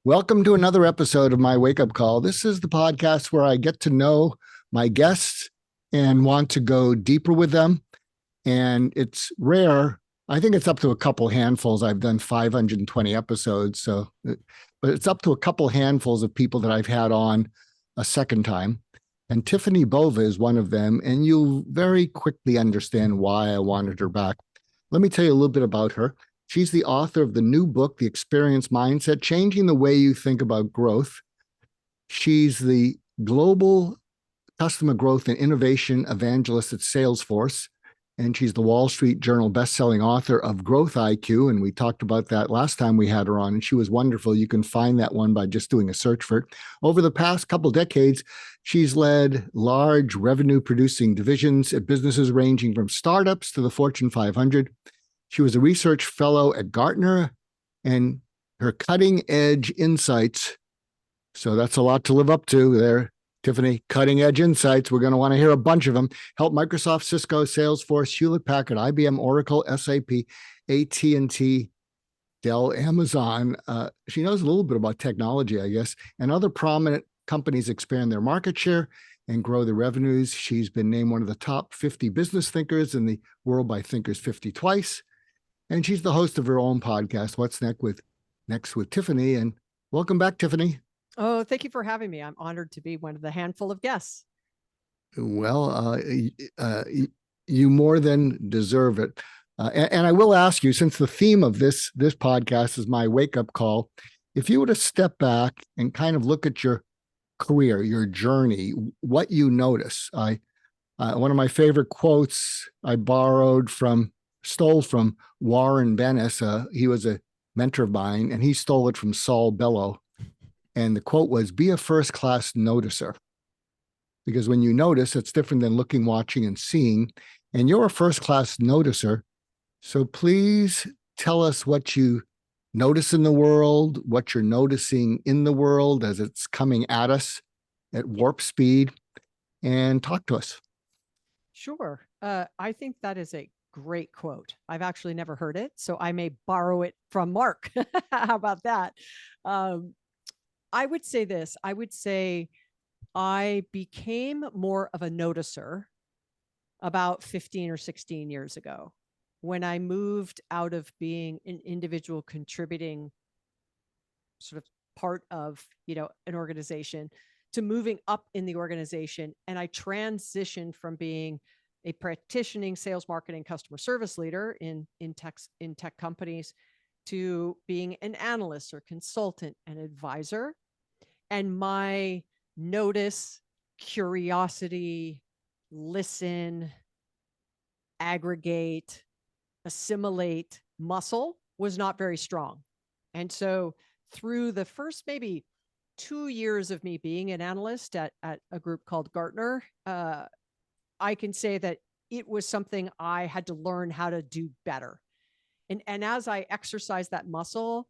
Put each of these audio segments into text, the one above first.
Welcome to another episode of My Wakeup Call. This is the podcast where I get to know my guests and want to go deeper with them. And it's rare. I think it's up to a couple handfuls. I've done 520 episodes. But it's up to a couple handfuls of people that I've had on a second time. And Tiffani Bova is one of them. And you'll very quickly understand why I wanted her back. Let me tell you a little bit about her. She's the author of the new book, The Experience Mindset, Changing the Way You Think About Growth. She's the global customer growth and innovation evangelist at Salesforce. And she's the Wall Street Journal bestselling author of Growth IQ. And we talked about that last time we had her on, and she was wonderful. You can find that one by just doing a search for it. Over the past couple decades, she's led large revenue producing divisions at businesses ranging from startups to the Fortune 500. She was a research fellow at Gartner, and her cutting edge insights. So that's a lot to live up to there, Tiffani. Cutting edge insights. We're going to want to hear a bunch of them. Help Microsoft, Cisco, Salesforce, Hewlett-Packard, IBM, Oracle, SAP, AT&T, Dell, Amazon. She knows a little bit about technology, I guess, and other prominent companies expand their market share and grow their revenues. She's been named one of the top 50 business thinkers in the world by Thinkers 50 twice. And she's the host of her own podcast, What's Next with Tiffani. And welcome back, Tiffani. Oh, thank you for having me. I'm honored to be one of the handful of guests. Well, you more than deserve it. And I will ask you, since the theme of this podcast is my wake-up call, if you were to step back and kind of look at your career, your journey, what you notice. One of my favorite quotes I stole from Warren Bennis. He was a mentor of mine, and he stole it from Saul Bellow. And the quote was, "Be a first-class noticer." Because when you notice, it's different than looking, watching, and seeing. And you're a first-class noticer. So please tell us what you notice in the world, what you're noticing in the world as it's coming at us at warp speed, and talk to us. Sure. I think that is a great quote. I've actually never heard it, so I may borrow it from Mark. How about that? I would say this. I would say I became more of a noticer about 15 or 16 years ago when I moved out of being an individual contributing sort of part of, an organization to moving up in the organization. And I transitioned from being a practicing sales, marketing, customer service leader in tech companies to being an analyst or consultant and advisor. And my notice, curiosity, listen, aggregate, assimilate muscle was not very strong. And so through the first maybe 2 years of me being an analyst at a group called Gartner, I can say that it was something I had to learn how to do better. And as I exercise that muscle,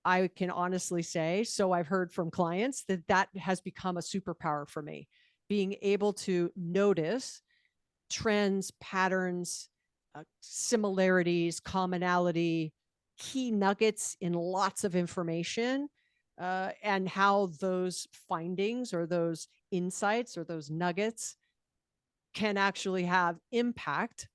I can honestly say, so I've heard from clients that has become a superpower for me, being able to notice trends, patterns, similarities, commonality, key nuggets in lots of information, and how those findings or those insights or those nuggets can actually have impact,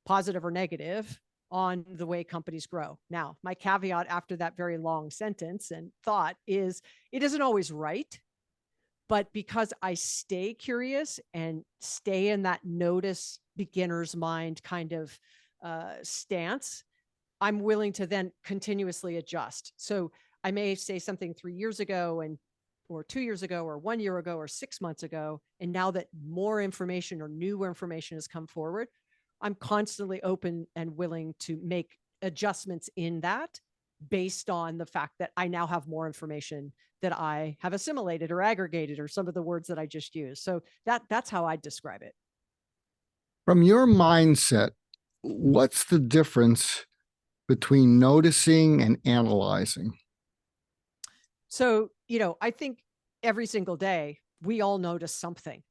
positive or negative, on the way companies grow. Now, my caveat after that very long sentence and thought is it isn't always right, but because I stay curious and stay in that notice beginner's mind kind of stance, I'm willing to then continuously adjust. So I may say something 3 years ago or 2 years ago or 1 year ago or 6 months ago. And now that more information or newer information has come forward, I'm constantly open and willing to make adjustments in that based on the fact that I now have more information that I have assimilated or aggregated, or some of the words that I just used. So that's how I describe it. From your mindset, what's the difference between noticing and analyzing? So, I think every single day we all notice something,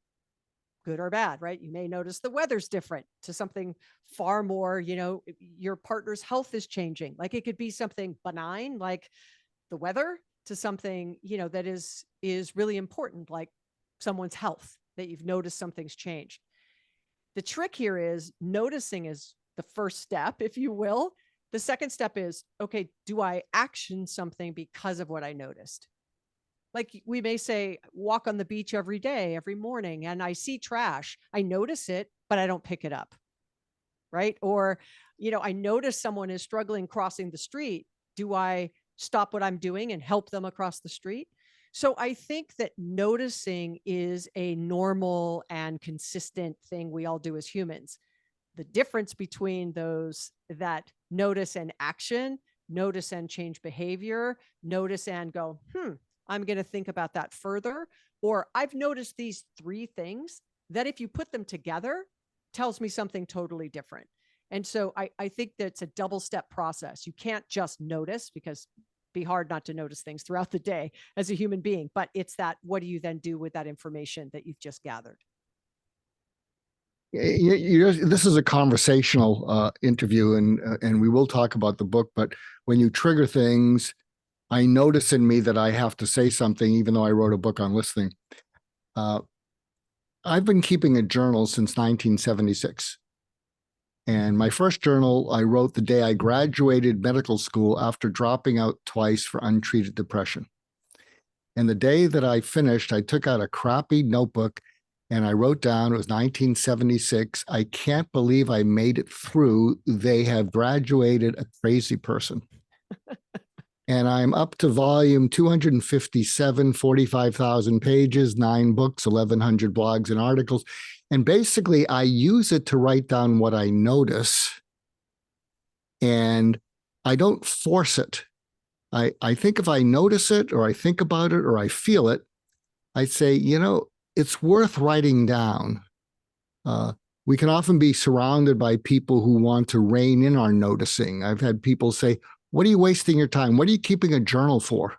good or bad, right? You may notice the weather's different to something far more, your partner's health is changing. Like it could be something benign, like the weather, to something, that is really important, like someone's health, that you've noticed something's changed. The trick here is noticing is the first step, if you will. The second step is, okay, do I action something because of what I noticed? Like we may say, walk on the beach every day, every morning, and I see trash. I notice it, but I don't pick it up. Right. Or, I notice someone is struggling crossing the street. Do I stop what I'm doing and help them across the street? So I think that noticing is a normal and consistent thing we all do as humans. The difference between those that notice and action, notice and change behavior, notice and go, I'm going to think about that further. Or I've noticed these three things that if you put them together, tells me something totally different. And so I think that's a double step process. You can't just notice, because it'd be hard not to notice things throughout the day as a human being. But it's that, what do you then do with that information that you've just gathered? This is a conversational interview, and we will talk about the book. But when you trigger things, I notice in me that I have to say something, even though I wrote a book on listening. I've been keeping a journal since 1976. And my first journal I wrote the day I graduated medical school after dropping out twice for untreated depression. And the day that I finished, I took out a crappy notebook and I wrote down, it was 1976. I can't believe I made it through. They have graduated a crazy person. And I'm up to volume 257, 45,000 pages, 9 books, 1,100 blogs and articles. And basically, I use it to write down what I notice. And I don't force it. I think if I notice it, or I think about it, or I feel it, I say, it's worth writing down. We can often be surrounded by people who want to rein in our noticing. I've had people say, what are you wasting your time? What are you keeping a journal for?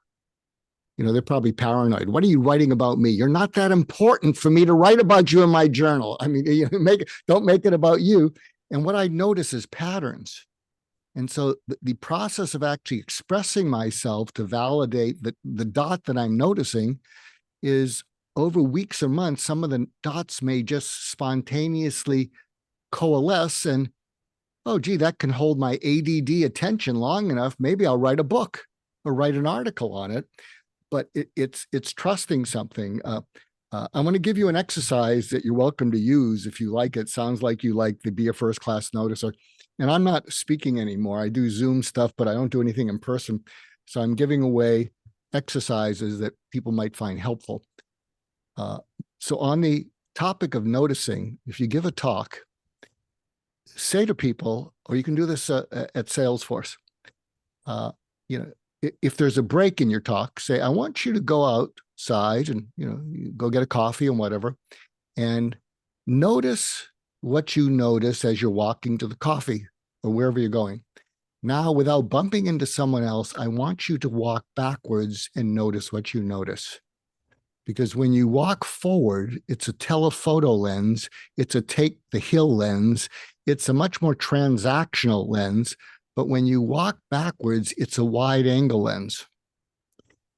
They're probably paranoid. What are you writing about me? You're not that important for me to write about you in my journal. I mean, don't make it about you. And what I notice is patterns. And so the process of actually expressing myself to validate the dot that I'm noticing is, over weeks or months, some of the dots may just spontaneously coalesce, and oh, gee, that can hold my ADD attention long enough. Maybe I'll write a book or write an article on it. But it's trusting something. I'm going to give you an exercise that you're welcome to use if you like it. Sounds like you like to be a first class noticer. And I'm not speaking anymore. I do Zoom stuff, but I don't do anything in person. So I'm giving away exercises that people might find helpful. So on the topic of noticing, if you give a talk, say to people, or you can do this at Salesforce, if there's a break in your talk, say, I want you to go outside and, you go get a coffee and whatever, and notice what you notice as you're walking to the coffee or wherever you're going. Now, without bumping into someone else, I want you to walk backwards and notice what you notice. Because when you walk forward, it's a telephoto lens, it's a take the hill lens, it's a much more transactional lens. But when you walk backwards, it's a wide angle lens.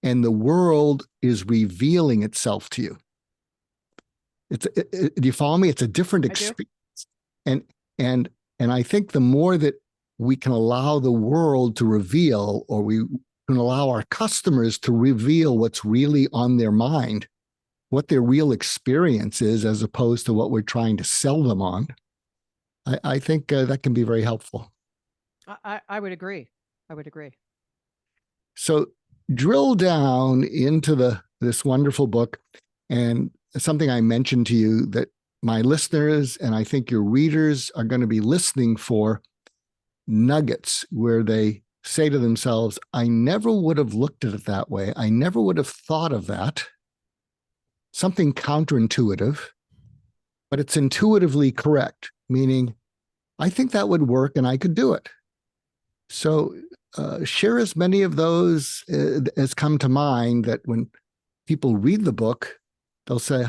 And the world is revealing itself to you. Do you follow me? It's a different experience. And I think the more that we can allow the world to reveal, or we can allow our customers to reveal what's really on their mind, what their real experience is, as opposed to what we're trying to sell them on, I think that can be very helpful. I would agree. I would agree. So drill down into this wonderful book, and something I mentioned to you that my listeners and I think your readers are going to be listening for nuggets where they say to themselves, I never would have looked at it that way. I never would have thought of that. Something counterintuitive, but it's intuitively correct, meaning I think that would work and I could do it. So share as many of those as come to mind, that when people read the book, they'll say,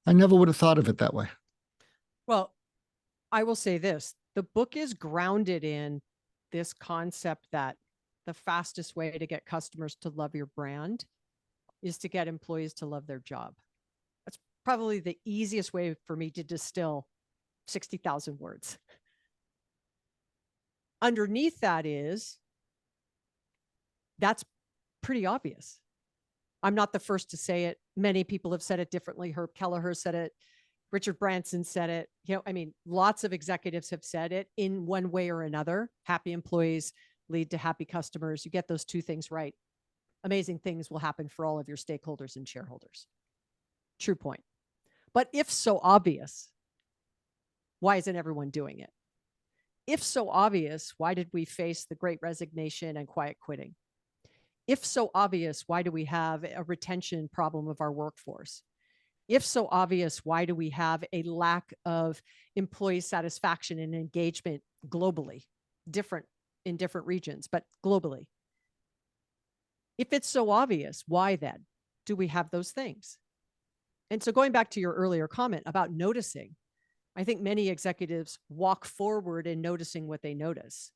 I never would have thought of it that way. Well, I will say this. The book is grounded in this concept that the fastest way to get customers to love your brand is to get employees to love their job. That's probably the easiest way for me to distill 60,000 words. Underneath that is, that's pretty obvious. I'm not the first to say it. Many people have said it differently. Herb Kelleher said it. Richard Branson said it. I mean, lots of executives have said it in one way or another. Happy employees lead to happy customers. You get those two things right, amazing things will happen for all of your stakeholders and shareholders. True point. But if so obvious, why isn't everyone doing it? If so obvious, why did we face the Great Resignation and quiet quitting? If so obvious, why do we have a retention problem of our workforce? If so obvious, why do we have a lack of employee satisfaction and engagement globally, different in different regions, but globally? If it's so obvious, why then do we have those things? And so going back to your earlier comment about noticing, I think many executives walk forward in noticing what they notice,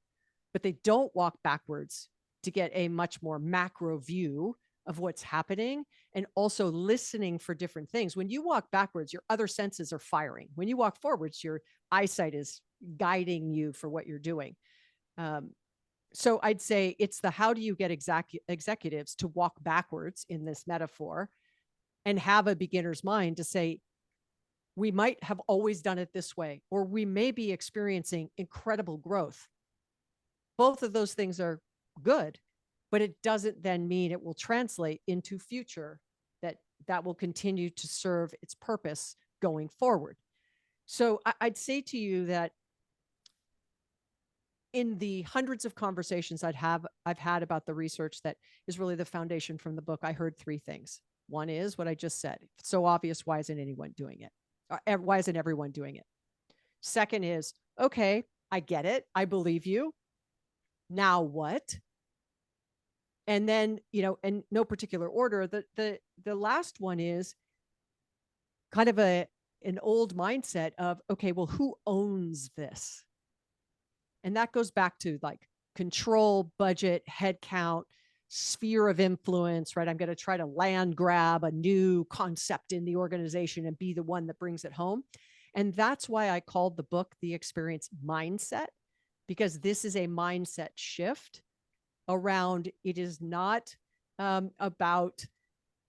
but they don't walk backwards to get a much more macro view of what's happening and also listening for different things. When you walk backwards, your other senses are firing. When you walk forwards, your eyesight is guiding you for what you're doing. So I'd say it's the how do you get executives to walk backwards in this metaphor and have a beginner's mind to say, we might have always done it this way, or we may be experiencing incredible growth. Both of those things are good, but it doesn't then mean it will translate into future that will continue to serve its purpose going forward. So I'd say to you that in the hundreds of conversations I've had about the research that is really the foundation from the book, I heard three things. One is what I just said. If it's so obvious, why isn't anyone doing it? Why isn't everyone doing it? Second is, okay, I get it. I believe you. Now what? And then, in no particular order, the last one is kind of an old mindset of, okay, well, who owns this? And that goes back to like control, budget, headcount, sphere of influence, right? I'm going to try to land grab a new concept in the organization and be the one that brings it home. And that's why I called the book The Experience Mindset, because this is a mindset shift around, it is not about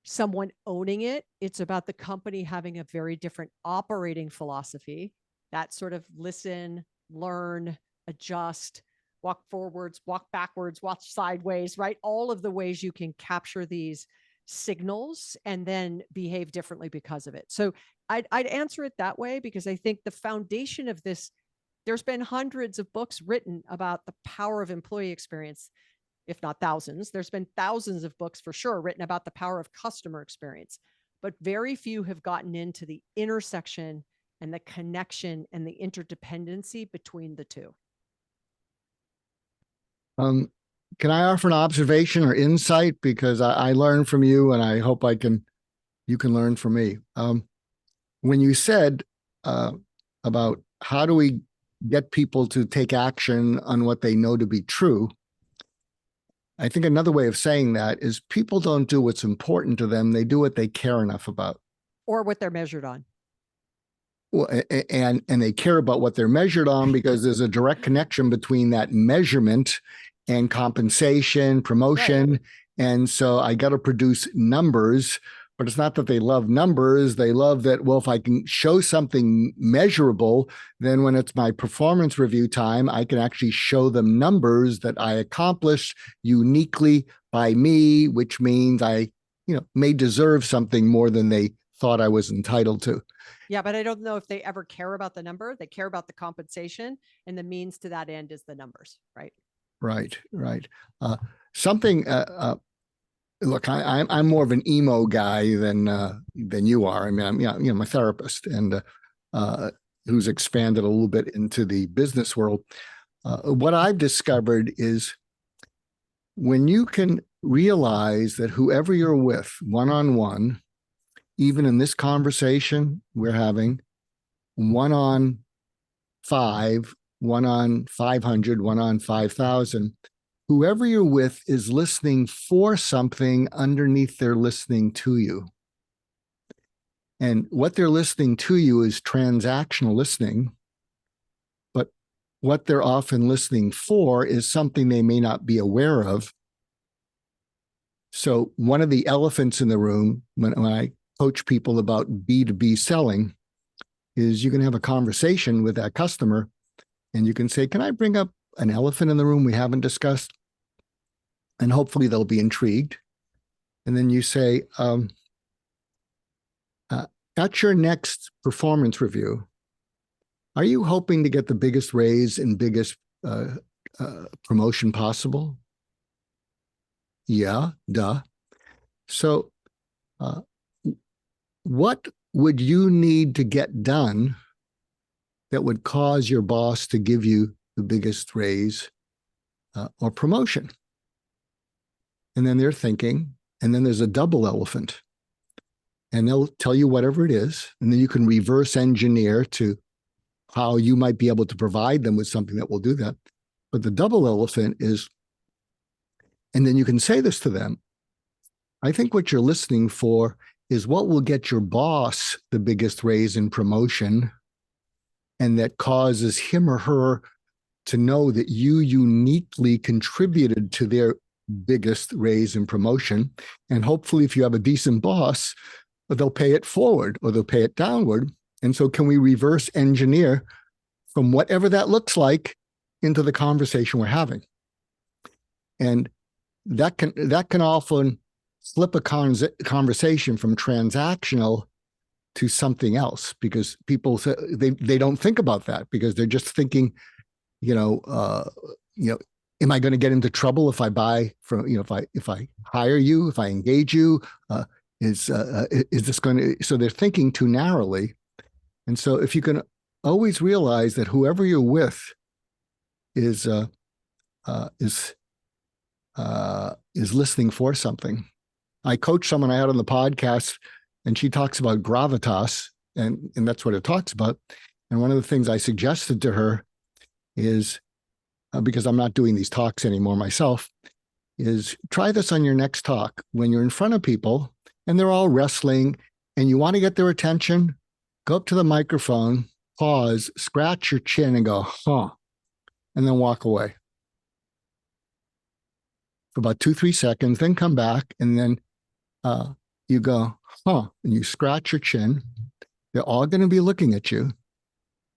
someone owning it. It's about the company having a very different operating philosophy, that sort of listen, learn, adjust, walk forwards, walk backwards, walk sideways, right? All of the ways you can capture these signals and then behave differently because of it. So I'd answer it that way, because I think the foundation of this, there's been hundreds of books written about the power of employee experience, if not thousands. There's been thousands of books for sure written about the power of customer experience, but very few have gotten into the intersection and the connection and the interdependency between the two. Can I offer an observation or insight? Because I learned from you, and I hope you can learn from me. When you said about how do we get people to take action on what they know to be true, I think another way of saying that is people don't do what's important to them. They do what they care enough about. Or what they're measured on. Well, and they care about what they're measured on, because there's a direct connection between that measurement and compensation, promotion. Right. And so I got to produce numbers, but it's not that they love numbers. They love that, well, if I can show something measurable, then when it's my performance review time, I can actually show them numbers that I accomplished uniquely by me, which means I, may deserve something more than they thought I was entitled to. Yeah, but I don't know if they ever care about the number. They care about the compensation, and the means to that end is the numbers, right? Right. Look, I'm more of an emo guy than you are. I mean, I'm a therapist, and who's expanded a little bit into the business world. What I've discovered is when you can realize that whoever you're with one-on-one, even in this conversation we're having, 1 on 5, 1 on 500, 1 on 5,000, whoever you're with is listening for something underneath their listening to you. And what they're listening to you is transactional listening. But what they're often listening for is something they may not be aware of. So one of the elephants in the room, when I coach people about B2B selling, is you can have a conversation with that customer and you can say, can I bring up an elephant in the room we haven't discussed? And hopefully they'll be intrigued. And then you say, at your next performance review, are you hoping to get the biggest raise and biggest promotion possible? Yeah, duh. So what would you need to get done that would cause your boss to give you the biggest raise or promotion? And then they're thinking, and then there's a double elephant. And they'll tell you whatever it is. And then you can reverse engineer to how you might be able to provide them with something that will do that. But the double elephant is, and then you can say this to them, I think what you're listening for is what will get your boss the biggest raise in promotion, and that causes him or her to know that you uniquely contributed to their biggest raise in promotion. And hopefully, if you have a decent boss, they'll pay it forward or they'll pay it downward. And so can we reverse engineer from whatever that looks like into the conversation we're having? And that can often flip a conversation from transactional to something else, because people say they don't think about that because they're just thinking, am I going to get into trouble if I buy from, if I hire you, if I engage you, is this going to, so they're thinking too narrowly. And so if you can always realize that whoever you're with is listening for something. I coach someone I had on the podcast, and she talks about gravitas, and that's what it talks about. And one of the things I suggested to her is, because I'm not doing these talks anymore myself, is try this on your next talk. When you're in front of people and they're all wrestling and you want to get their attention, go up to the microphone, pause, scratch your chin and go, huh, and then walk away for about 2-3 seconds, then come back and then you go, huh, and you scratch your chin. They're all going to be looking at you,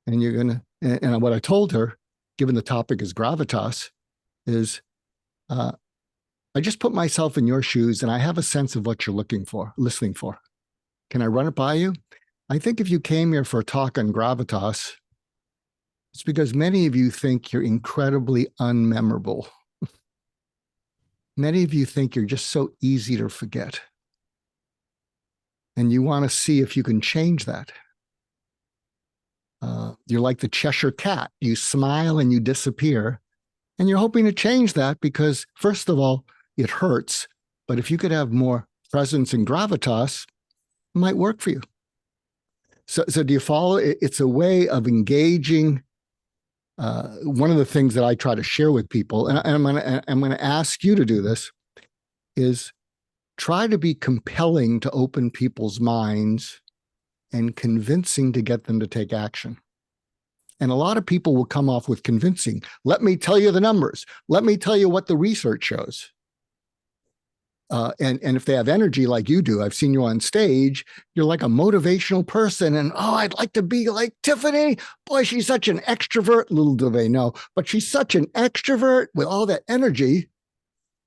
and you're going to, and what I told her, given the topic is gravitas, is I just put myself in your shoes and I have a sense of what you're listening for. Can I run it by you? I think if you came here for a talk on gravitas, it's because many of you think you're incredibly unmemorable. Many of you think you're just so easy to forget. And you want to see if you can change that. You're like the Cheshire Cat. You smile and you disappear. And you're hoping to change that because, first of all, it hurts. But if you could have more presence and gravitas, it might work for you. So do you follow? It's a way of engaging. One of the things that I try to share with people, and I'm going to ask you to do this, is try to be compelling to open people's minds and convincing to get them to take action. And a lot of people will come off with convincing. Let me tell you the numbers. Let me tell you what the research shows. And if they have energy like you do, I've seen you on stage, you're like a motivational person. And, oh, I'd like to be like Tiffani. Boy, she's such an extrovert. Little do they know, but she's such an extrovert with all that energy.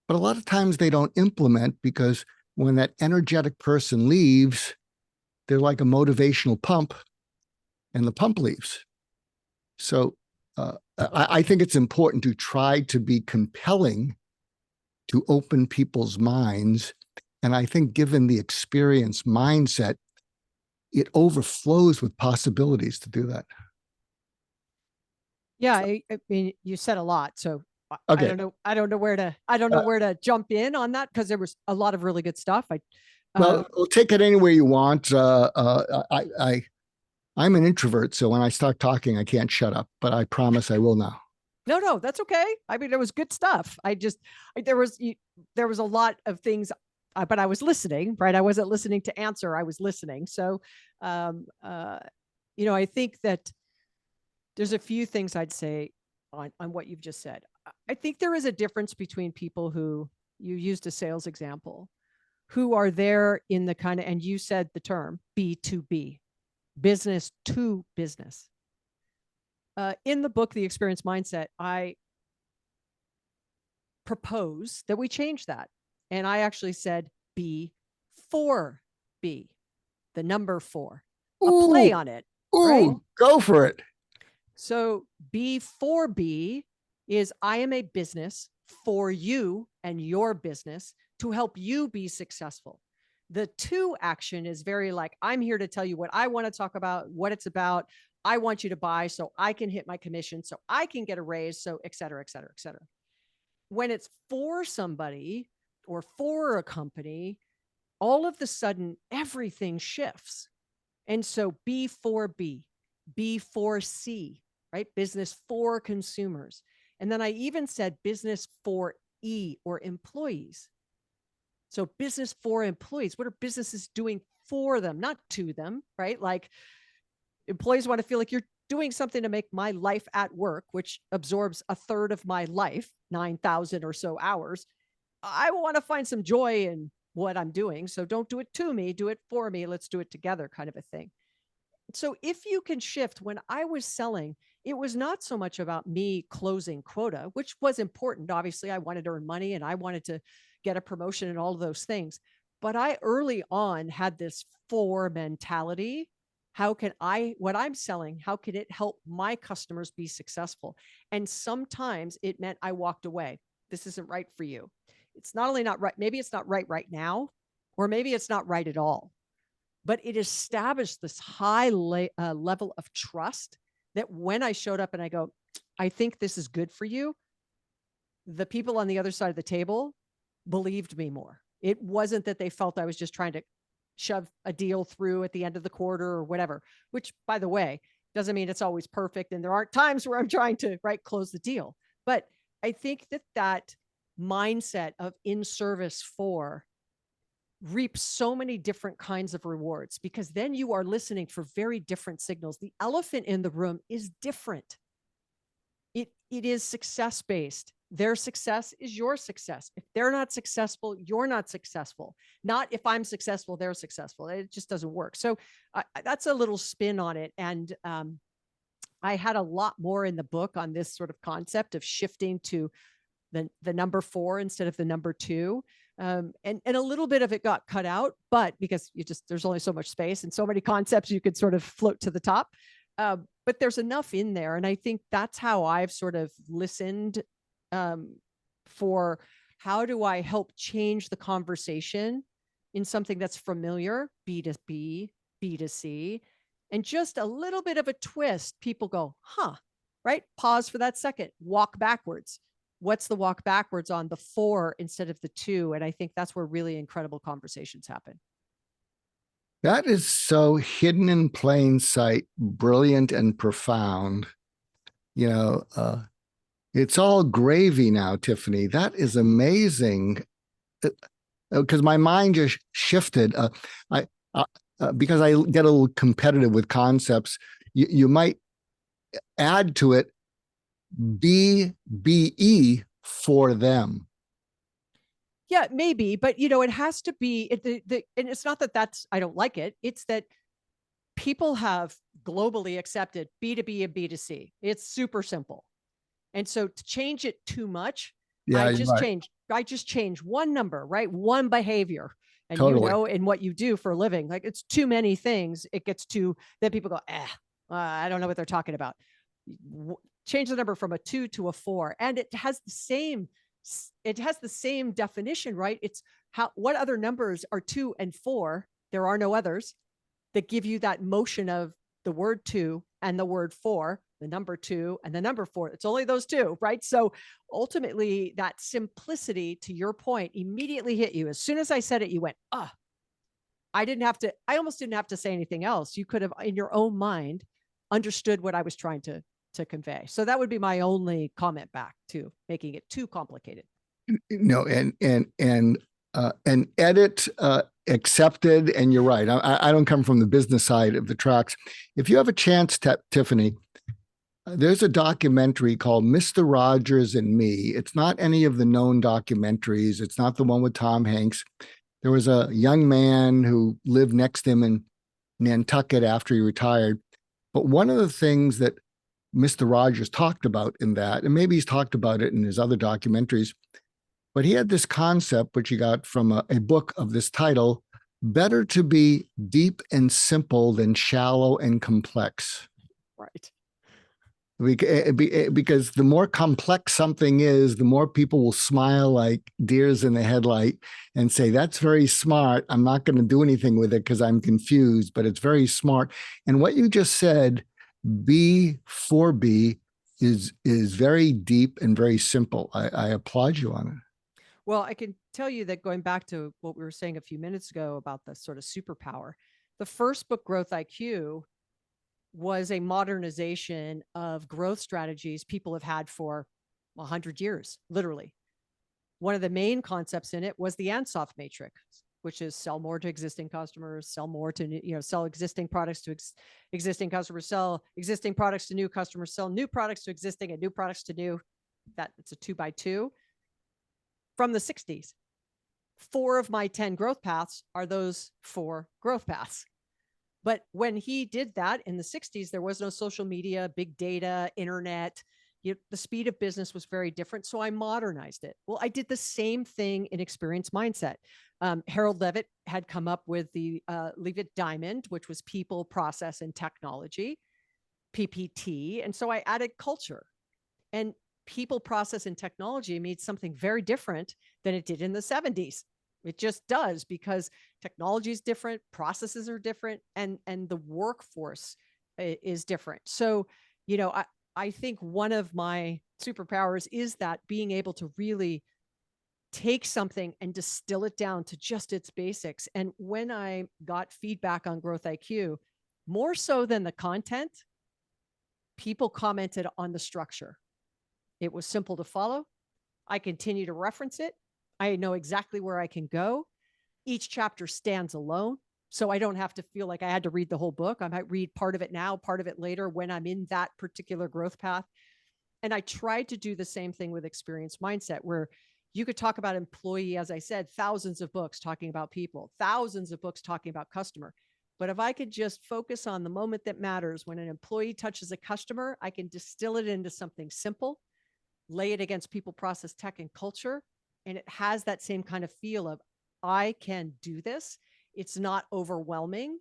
But a lot of times they don't implement, because when that energetic person leaves, they're like a motivational pump and the pump leaves. So I think it's important to try to be compelling to open people's minds. And I think given the experience mindset, it overflows with possibilities to do that. Yeah, I mean, you said a lot, so Okay. I don't know where to jump in on that, because there was a lot of really good stuff. Well, we'll take it anywhere you want. I'm an introvert, so when I start talking, I can't shut up, but I promise I will now. No, that's okay. I mean, it was good stuff. There was a lot of things, but I was listening, right? I wasn't listening to answer. I was listening. So, um, uh, I think that there's a few things I'd say on what you've just said. I think there is a difference between people who, you used a sales example, who are there in the kind of, and you said the term B2B, business to business. In the book, The Experience Mindset, I propose that we change that. And I actually said B4B, the number four, a play Ooh, on it, right? ooh, go for it. So B4B is, I am a business for you and your business to help you be successful. The two action is very like, I'm here to tell you what I want to talk about, what it's about. I want you to buy so I can hit my commission, so I can get a raise, so et cetera, et cetera, et cetera. When it's for somebody or for a company, all of the sudden everything shifts. And so B4B, B4C, right? Business for consumers. And then I even said business for E, or employees. So business for employees. What are businesses doing for them, not to them, right? Like, employees want to feel like you're doing something to make my life at work, which absorbs a third of my life, 9,000 or so hours. I want to find some joy in what I'm doing. So don't do it to me, do it for me. Let's do it together, kind of a thing. So if you can shift, when I was selling, it was not so much about me closing quota, which was important. Obviously, I wanted to earn money and I wanted to get a promotion and all of those things. But I early on had this for mentality. How can what I'm selling, how can it help my customers be successful? And sometimes it meant I walked away. This isn't right for you. It's not only not right, maybe it's not right now, or maybe it's not right at all, but it established this high level of trust that when I showed up and I go, I think this is good for you, the people on the other side of the table believed me more. It wasn't that they felt I was just trying to shove a deal through at the end of the quarter or whatever, which, by the way, doesn't mean it's always perfect. And there aren't times where I'm trying to close the deal. But I think that mindset of in service for reap so many different kinds of rewards, because then you are listening for very different signals. The elephant in the room is different. It is success based. Their success is your success. If they're not successful, you're not successful. Not if I'm successful, they're successful. It just doesn't work. So that's a little spin on it. And I had a lot more in the book on this sort of concept of shifting to the number four instead of the number two. And a little bit of it got cut out, but because there's only so much space and so many concepts you could sort of float to the top. But there's enough in there. And I think that's how I've sort of listened for how do I help change the conversation in something that's familiar, B2B, B2C, and just a little bit of a twist. People go, huh, right? Pause for that second, walk backwards. What's the walk backwards on the four instead of the two? And I think that's where really incredible conversations happen. That is so hidden in plain sight, brilliant and profound. You know, it's all gravy now, Tiffani. That is amazing. Because my mind just shifted. Because I get a little competitive with concepts. You might add to it BBE for them. Yeah, maybe, but it has to be and it's not that I don't like it. It's that people have globally accepted B2B and B2C. It's super simple. And so to change it too much, Yeah, I you're just right. change one number, right? One behavior. And Totally. in what you do for a living, like it's too many things. It gets to that people go, I don't know what they're talking about. Change the number from a 2 to a 4, and it has the same definition, right? It's what other numbers are 2 and 4? There are no others that give you that motion of the word 2 and the word 4, the number 2 and the number 4. It's only those two, right? So ultimately, that simplicity, to your point, immediately hit you. As soon as I said it, you went, I almost didn't have to say anything else. You could have, in your own mind, understood what I was trying to to convey. So that would be my only comment back to making it too complicated. No, and edit accepted. And you're right. I don't come from the business side of the tracks. If you have a chance, Tiffani, there's a documentary called Mr. Rogers and Me. It's not any of the known documentaries. It's not the one with Tom Hanks. There was a young man who lived next to him in Nantucket after he retired. But one of the things that Mr. Rogers talked about in that, and maybe he's talked about it in his other documentaries, but he had this concept, which he got from a book of this title, Better to be Deep and Simple Than Shallow and Complex. Right. Because the more complex something is, the more people will smile like deers in the headlight and say, that's very smart. I'm not going to do anything with it because I'm confused, but it's very smart. And what you just said, B for B, is very deep and very simple. I applaud you on it. Well, I can tell you that going back to what we were saying a few minutes ago about the sort of superpower, the first book, Growth IQ, was a modernization of growth strategies people have had for 100 years, literally. One of the main concepts in it was the Ansoff matrix, which is sell more to existing customers, sell more to, sell existing products to existing customers, sell existing products to new customers, sell new products to existing and new products to new. That it's a 2x2 from the 60s. 4 of my 10 growth paths are those 4 growth paths. But when he did that in the 60s, there was no social media, big data, internet. The speed of business was very different. So I modernized it. Well, I did the same thing in experience mindset. Harold Levitt had come up with the Levitt Diamond, which was people, process, and technology, PPT. And so I added culture. And people, process, and technology means something very different than it did in the 70s. It just does, because technology is different, processes are different, and the workforce is different. So, I think one of my superpowers is that being able to really take something and distill it down to just its basics. And when I got feedback on Growth IQ, more so than the content, people commented on the structure. It was simple to follow. I continue to reference it. I know exactly where I can go. Each chapter stands alone, so I don't have to feel like I had to read the whole book. I might read part of it now, part of it later when I'm in that particular growth path. And I tried to do the same thing with experience mindset, where you could talk about employee, as I said, thousands of books talking about people, thousands of books talking about customer. But if I could just focus on the moment that matters, when an employee touches a customer, I can distill it into something simple, lay it against people, process, tech, and culture. And it has that same kind of feel of, I can do this. It's not overwhelming.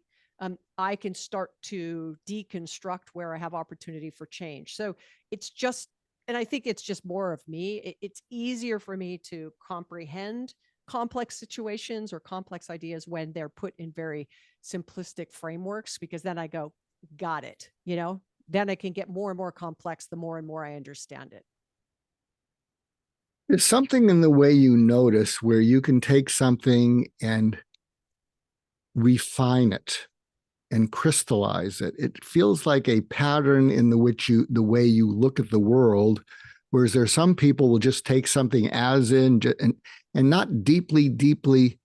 I can start to deconstruct where I have opportunity for change. So it's just, and I think it's just more of me. It's easier for me to comprehend complex situations or complex ideas when they're put in very simplistic frameworks, because then I go, got it. Then I can get more and more complex the more and more I understand it. There's something in the way you notice where you can take something and refine it and crystallize it. It feels like a pattern in the way you look at the world, whereas there are some people will just take something as in and not deeply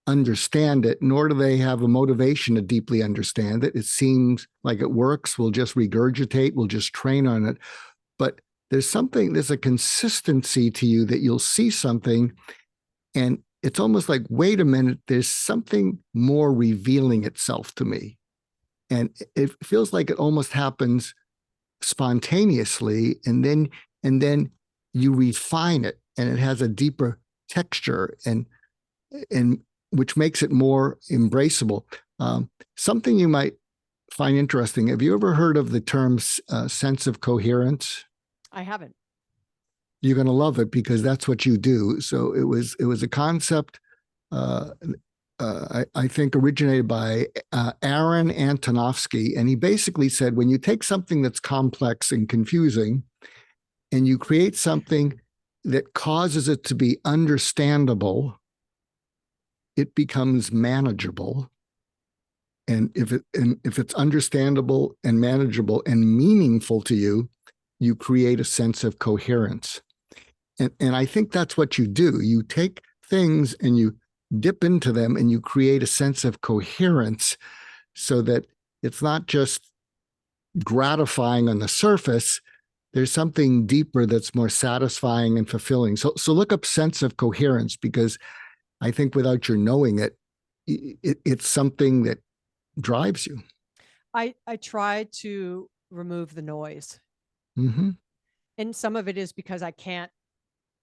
understand it, nor do they have a motivation to deeply understand it. It seems like it works. We'll just regurgitate. We'll just train on it. But there's a consistency to you that you'll see something and it's almost like, wait a minute, there's something more revealing itself to me. And it feels like it almost happens spontaneously. And then you refine it and it has a deeper texture and which makes it more embraceable. Something you might find interesting. Have you ever heard of the term sense of coherence? I haven't. You're going to love it because that's what you do. So it was a concept, I think originated by Aaron Antonovsky. And he basically said, when you take something that's complex and confusing and you create something that causes it to be understandable, it becomes manageable. And if it's understandable and manageable and meaningful to you, you create a sense of coherence. And I think that's what you do. You take things and you dip into them and you create a sense of coherence so that it's not just gratifying on the surface. There's something deeper that's more satisfying and fulfilling. So look up sense of coherence, because I think without your knowing it, it's something that drives you. I try to remove the noise. Mm-hmm. And some of it is because I can't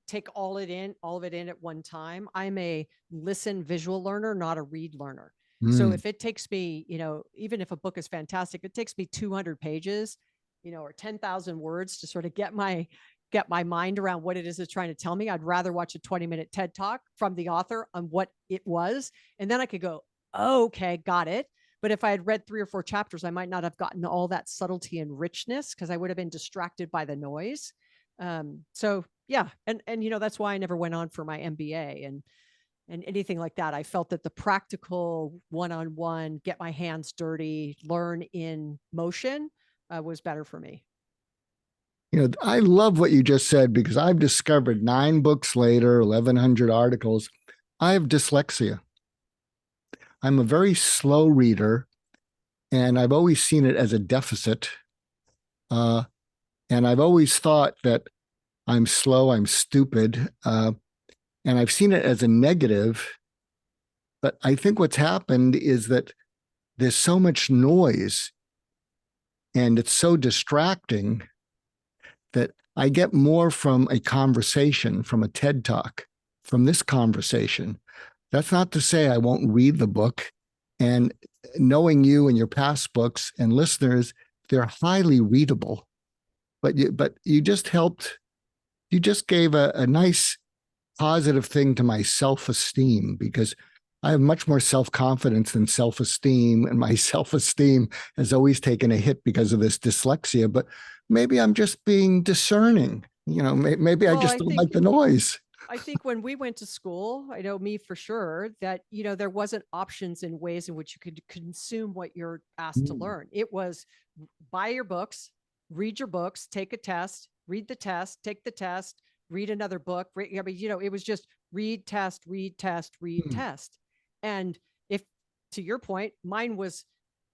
take all of it in at one time. I'm a listen visual learner, not a read learner. So if it takes me, even if a book is fantastic, it takes me 200 pages, or 10,000 words to sort of get my mind around what it is it's trying to tell me. I'd rather watch a 20-minute TED talk from the author on what it was. And then I could go, oh, okay, got it. But if I had read 3 or 4 chapters, I might not have gotten all that subtlety and richness because I would have been distracted by the noise. So yeah. And, that's why I never went on for my MBA and anything like that. I felt that the practical one-on-one, get my hands dirty, learn in motion was better for me. I love what you just said, because I've discovered 9 books later, 1,100 articles, I have dyslexia. I'm a very slow reader, and I've always seen it as a deficit. And I've always thought that I'm slow, I'm stupid, and I've seen it as a negative. But I think what's happened is that there's so much noise and it's so distracting that I get more from a conversation, from a TED talk, from this conversation. That's not to say I won't read the book. And knowing you and your past books and listeners, they're highly readable. But you just gave a nice positive thing to my self-esteem, because I have much more self-confidence than self-esteem, and my self-esteem has always taken a hit because of this dyslexia. But maybe I'm just being discerning. Maybe I just don't like the noise. I think when we went to school, I know me for sure, that, there wasn't options in ways in which you could consume what you're asked to learn. It was buy your books, read your books, take a test, read the test, take the test, read another book. It was just read, test, read, test, read, test. And if, to your point, mine was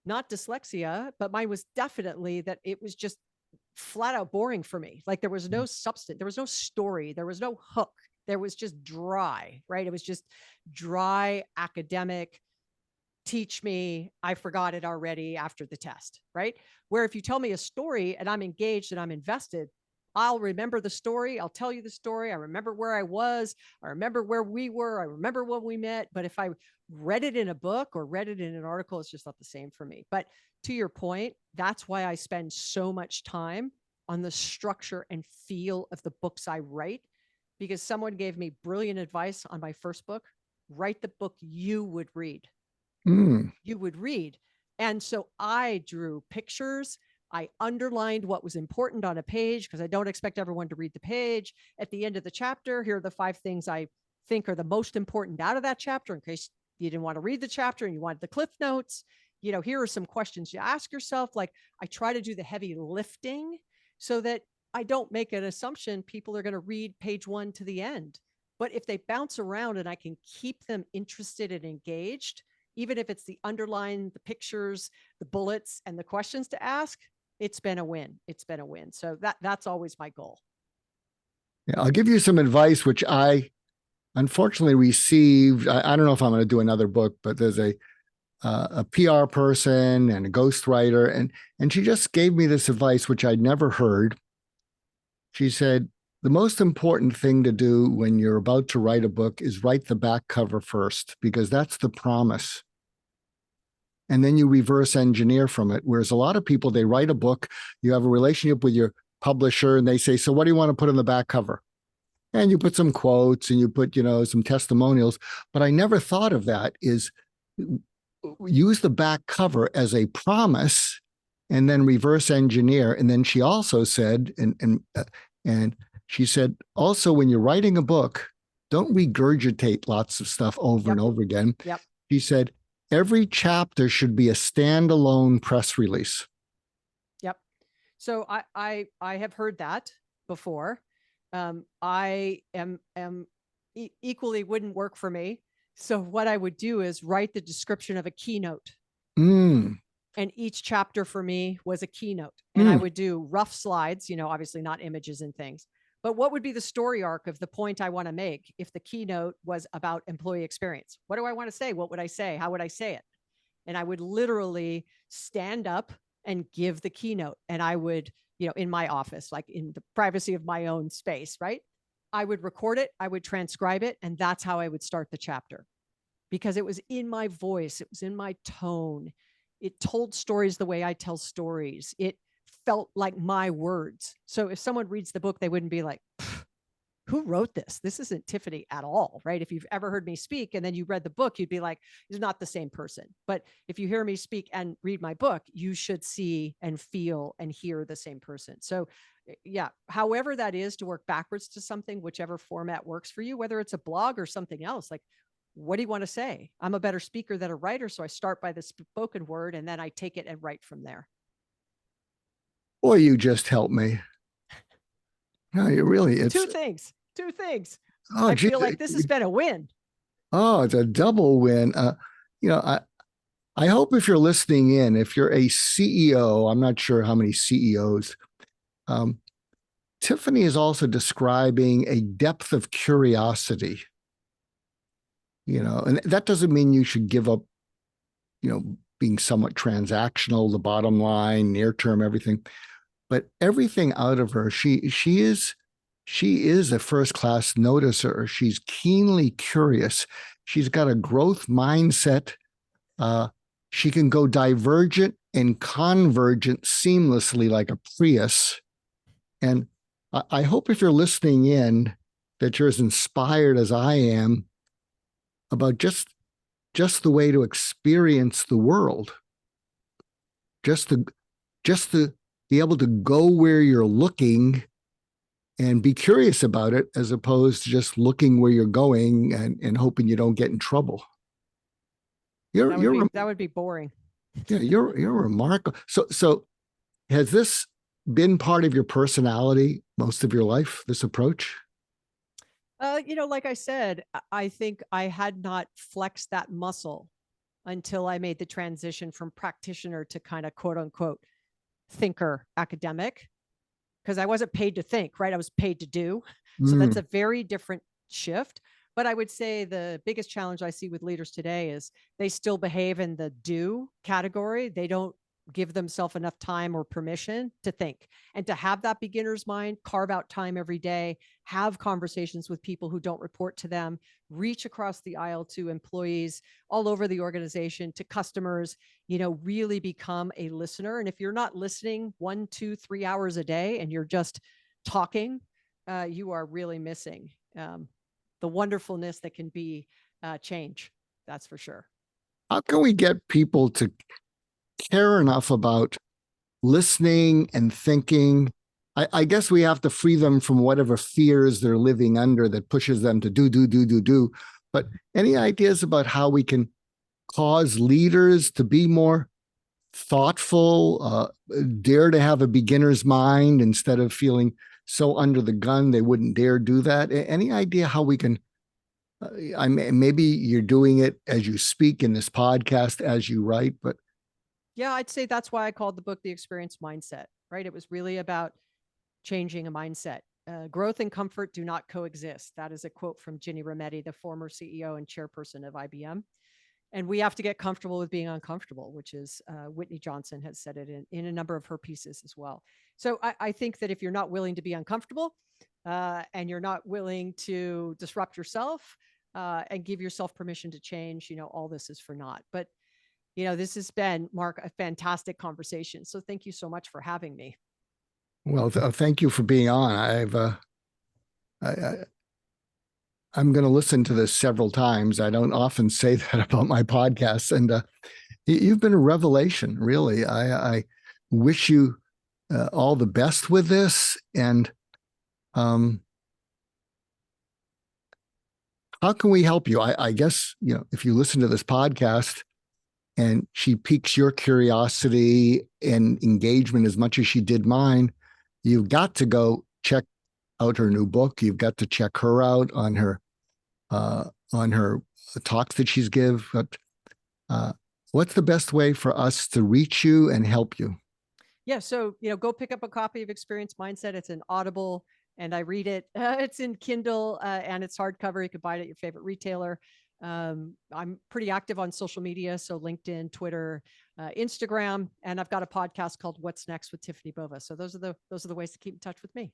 not dyslexia, but mine was definitely that it was just flat out boring for me. Like there was no substance, there was no story, there was no hook. There was just dry, right? It was just dry academic. Teach me, I forgot it already after the test, right? Where if you tell me a story and I'm engaged and I'm invested, I'll remember the story. I'll tell you the story. I remember where I was. I remember where we were. I remember when we met. But if I read it in a book or read it in an article, it's just not the same for me. But to your point, that's why I spend so much time on the structure and feel of the books I write, because someone gave me brilliant advice on my first book. Write the book you would read. You would read. And so I drew pictures. I underlined what was important on a page because I don't expect everyone to read the page. At the end of the chapter, here are the 5 things I think are the most important out of that chapter, in case you didn't want to read the chapter and you wanted the cliff notes. Here are some questions you ask yourself. Like, I try to do the heavy lifting so that I don't make an assumption people are going to read page 1 to the end. But if they bounce around and I can keep them interested and engaged, even if it's the underline, the pictures, the bullets, and the questions to ask, it's been a win. It's been a win. So that's always my goal. Yeah, I'll give you some advice, which I unfortunately received. I don't know if I'm going to do another book, but there's a PR person and a ghostwriter, and she just gave me this advice, which I'd never heard. She said, the most important thing to do when you're about to write a book is write the back cover first, because that's the promise. And then you reverse engineer from it. Whereas a lot of people, they write a book, you have a relationship with your publisher, and they say, so what do you want to put on the back cover? And you put some quotes and you put, some testimonials. But I never thought of that, is use the back cover as a promise and then reverse engineer. And then she also said, and she said, also, when you're writing a book, don't regurgitate lots of stuff over and over again. She said, every chapter should be a standalone press release. So I have heard that before. I am equally wouldn't work for me. So what I would do is write the description of a keynote. Mm, And each chapter for me was a keynote. And I mm. would do rough slides, obviously not images and things. But what would be the story arc of the point I want to make if the keynote was about employee experience? What do I want to say? What would I say? How would I say it? And I would literally stand up and give the keynote. And I would, in my office, like in the privacy of my own space, right? I would record it, I would transcribe it, and that's how I would start the chapter because it was in my voice, it was in my tone. It told stories the way I tell stories. It felt like my words. So if someone reads the book, they wouldn't be like, who wrote this? This isn't Tiffani at all, right? If you've ever heard me speak and then you read the book, you'd be like, it's not the same person. But if you hear me speak and read my book, you should see and feel and hear the same person. So yeah, however that is to work backwards to something, whichever format works for you, whether it's a blog or something else, like, what do you want to say? I'm a better speaker than a writer. So I start by the spoken word and then I take it and write from there. Boy, you just helped me. No, you really, it's, Two things. oh, I geez. feel like this has been a win. Oh, it's a double win. You know, I hope if you're listening in, if you're a CEO, I'm not sure how many CEOs, um, Tiffani is also describing a depth of curiosity, and that doesn't mean you should give up, being somewhat transactional, the bottom line, near term, everything. But everything out of her, she is a first class noticer. She's keenly curious. She's got a growth mindset. She can go divergent and convergent seamlessly like a Prius. And I hope if you're listening in that you're as inspired as I am about just the way to experience the world, just to be able to go where you're looking and be curious about it as opposed to just looking where you're going and hoping you don't get in trouble. That would be boring. Yeah, you're remarkable. So has this been part of your personality most of your life, this approach? Like I said, I think I had not flexed that muscle until I made the transition from practitioner to kind of quote unquote thinker academic, because I wasn't paid to think, right? I was paid to do. So that's a very different shift. But I would say the biggest challenge I see with leaders today is they still behave in the do category. They don't give themselves enough time or permission to think and to have that beginner's mind, carve out time every day, have conversations with people who don't report to them, reach across the aisle to employees all over the organization, to customers, really become a listener. And if you're not listening 1, 2, 3 hours a day and you're just talking, you are really missing the wonderfulness that can be change. That's for sure. How can we get people to care enough about listening and thinking? I guess we have to free them from whatever fears they're living under that pushes them to do. But any ideas about how we can cause leaders to be more thoughtful, dare to have a beginner's mind instead of feeling so under the gun they wouldn't dare do that? Any idea how we can? Maybe you're doing it as you speak in this podcast, as you write, but yeah, I'd say that's why I called the book The Experience Mindset, right? It was really about changing a mindset. Growth and comfort do not coexist. That is a quote from Ginny Rometty, the former CEO and chairperson of IBM. And we have to get comfortable with being uncomfortable, which is Whitney Johnson has said it in a number of her pieces as well. So I think that if you're not willing to be uncomfortable and you're not willing to disrupt yourself and give yourself permission to change, all this is for naught. But this has been, Mark, a fantastic conversation. So thank you so much for having me. well, thank you for being on. I'm going to listen to this several times. I don't often say that about my podcasts, and you've been a revelation, really. I wish you all the best with this. And how can we help you? I guess if you listen to this podcast and she piques your curiosity and engagement as much as she did mine, you've got to go check out her new book. You've got to check her out on her talks that she's give. But what's the best way for us to reach you and help you? Yeah. So, go pick up a copy of Experience Mindset. It's an Audible and I read it. It's in Kindle and it's hardcover. You can buy it at your favorite retailer. I'm pretty active on social media. So LinkedIn, Twitter, Instagram, and I've got a podcast called What's Next with Tiffani Bova. So those are the ways to keep in touch with me.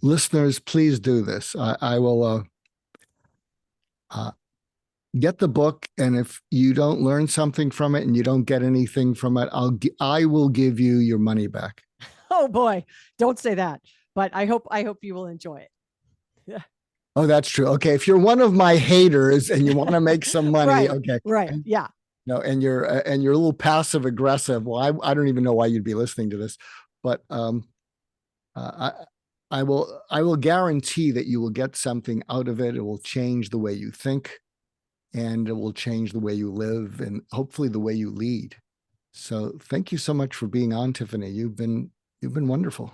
Listeners, please do this. I will get the book, and if you don't learn something from it and you don't get anything from it, I will give you your money back. Oh boy, don't say that. But I hope you will enjoy it. Yeah. Oh, that's true. Okay, if you're one of my haters and you want to make some money, right, okay, right, yeah. No, and you're a little passive aggressive. Well, I don't even know why you'd be listening to this, but I will guarantee that you will get something out of it. It will change the way you think, and it will change the way you live, and hopefully the way you lead. So, thank you so much for being on, Tiffani. You've been wonderful.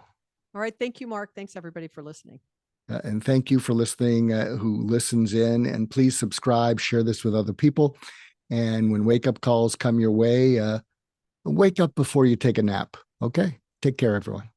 All right, thank you, Mark. Thanks everybody for listening. And thank you for listening, who listens in. And please subscribe, share this with other people. And when wake up calls come your way, wake up before you take a nap. Okay. Take care, everyone.